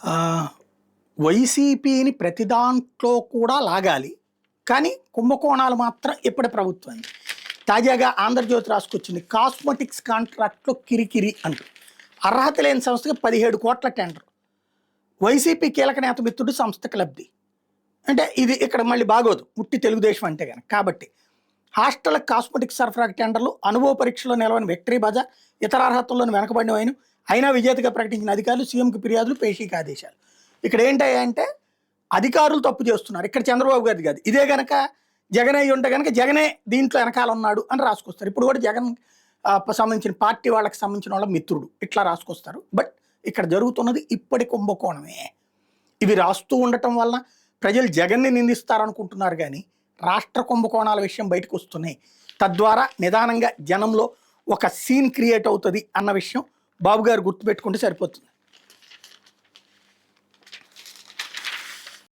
ఆహ్, వైసీపీని ప్రతి దాంట్లో కూడా లాగాలి. కానీ కుంభకోణాలు మాత్రం ఇప్పటి ప్రభుత్వానిది. తాజాగా 'ఆంధ్రజ్యోతి' రాసుకొచ్చింది. కాస్మెటిక్స్ కాంట్రాక్ట్‌లో కిరికిరి అంటూ. అర్హత లేని సంస్థకి 17,00,00,000 టెండర్. వైసీపీ కీలక నేత మిత్రుడు సంస్థకి లబ్ధి. అంటే ఇది ఇక్కడ మళ్ళీ బాగోదు. ఉట్టి తెలుగుదేశం అంటే గనక. కాబట్టి హాస్టల్ కాస్మెటిక్స్ సరఫరా టెండర్లు, అనుభవ పరీక్షలో నిలవని విక్టరీ బజార్, ఇతర అర్హతల్లోని వెనకబడినవైన అయినా విజేతగా ప్రకటించిన అధికారులు, సీఎంకి ఫిర్యాదులు, పేషీకి ఆదేశాలు. ఇక్కడ ఏంటంటే అధికారులు తప్పు చేస్తున్నారు. ఇక్కడ చంద్రబాబు గారిది కాదు. ఇదే గనక జగన్ అయ్యి ఉంటే గనక జగనే దీంట్లో వెనకాల ఉన్నాడు అని రాసుకొస్తారు. ఇప్పుడు కూడా జగన్ సంబంధించిన పార్టీ వాళ్ళకి సంబంధించిన వాళ్ళ మిత్రుడు ఇట్లా రాసుకొస్తారు. బట్ ఇక్కడ జరుగుతున్నది ఇప్పటి కుంభకోణమే. ఇవి రాస్తూ ఉండటం వల్ల ప్రజలు జగన్ని నిందిస్తారనుకుంటున్నారు కానీ రాష్ట్ర కుంభకోణాల విషయం బయటకు వస్తున్నాయి. తద్వారా నిదానంగా జనంలో ఒక సీన్ క్రియేట్ అవుతుంది అన్న విషయం బాబు గారు గుర్తుపెట్టుకుంటే సరిపోతుంది.